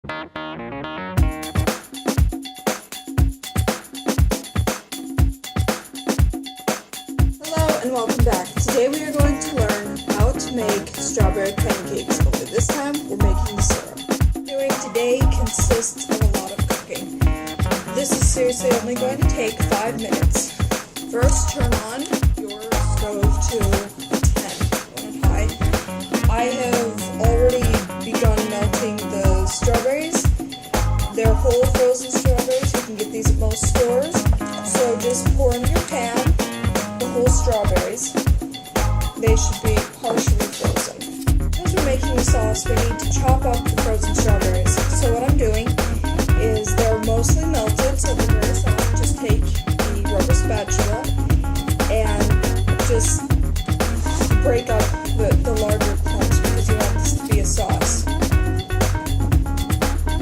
Hello and welcome back. Today we are going to learn how to make strawberry pancakes, only this time we're making the syrup. Doing today consists of a lot of cooking. This is seriously only going to take 5 minutes. First, turn on your stove to 10 on high. I have already begun melting the strawberries. They're whole frozen strawberries. You can get these at most stores. So just pour in your pan the whole strawberries. They should be partially frozen. As we're making the sauce, we need to chop up the frozen strawberries. So what I'm doing is they're mostly melted, so they're very soft. Just take the rubber spatula and just break up the larger clumps because you want this to be a sauce.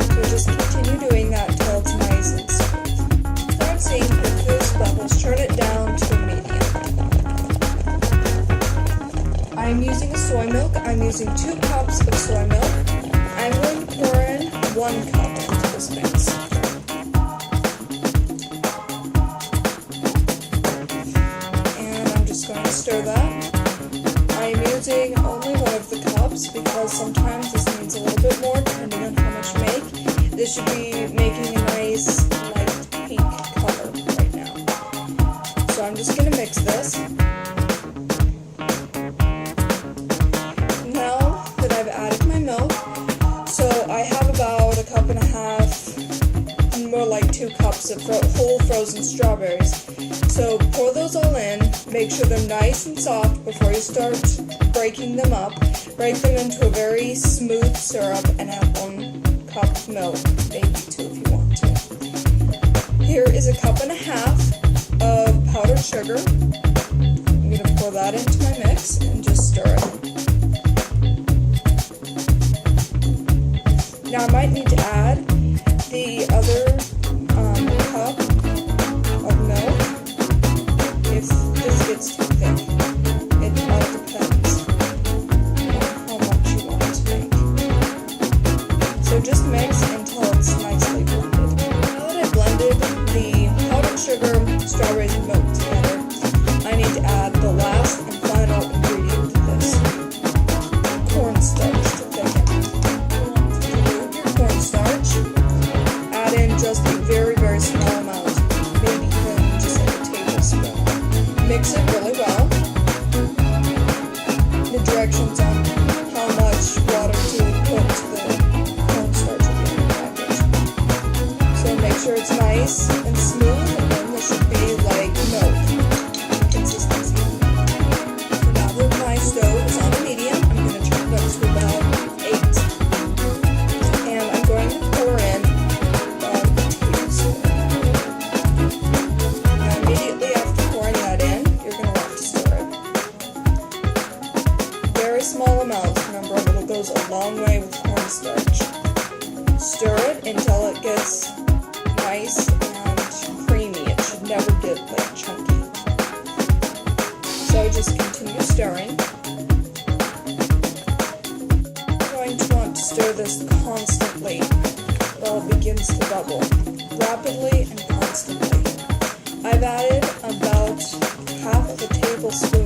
So just continue doing that until it's nice and smooth. Start seeing profuse bubbles. Turn it down to a medium. I'm using a soy milk. I'm using 2 cups of soy milk. I'm going to pour in 1 cup into this mix. And I'm just going to stir that. I'm using only 1 of the cups because sometimes this needs a little bit more depending on how much you make. This should be making a nice light pink color right now. So I'm just going to mix this. Now that I've added my milk, so I have about 1.5 cups, more like 2 cups of whole frozen strawberries. So pour those all in, make sure they're nice and soft before you start breaking them up. Break them into a very smooth syrup and add 1 cup of milk, maybe 2 if you want to. Here is 1.5 cups of powdered sugar. I'm going to pour that into my mix and just stir it. Now I might need to add the other cup of milk if this gets too thick. It all depends on how much you want to make. So just mix until it's nicely blended. Now that I've blended the powdered sugar, strawberries, and milk together, I need to add the last and final ingredient to this, cornstarch to thicken. Add in just a very, very small amount, maybe even just like a tablespoon. Mix it really well. The directions on how much water to put to the cornstarch will be in the package. So make sure it's nice and smooth, and then this should be like milk consistency. So now that my stove is on a medium, I'm going to turn it up to about 8. And I'm going to pour in a tablespoon. Now immediately after pouring that in, you're going to want to stir it. Very small amounts, remember, but it goes a long way with cornstarch. Stir it until it gets nice and creamy. It should never get like chunky. So just continue stirring. You're going to want to stir this constantly while it begins to bubble, rapidly and constantly. I've added about 1/2 tablespoon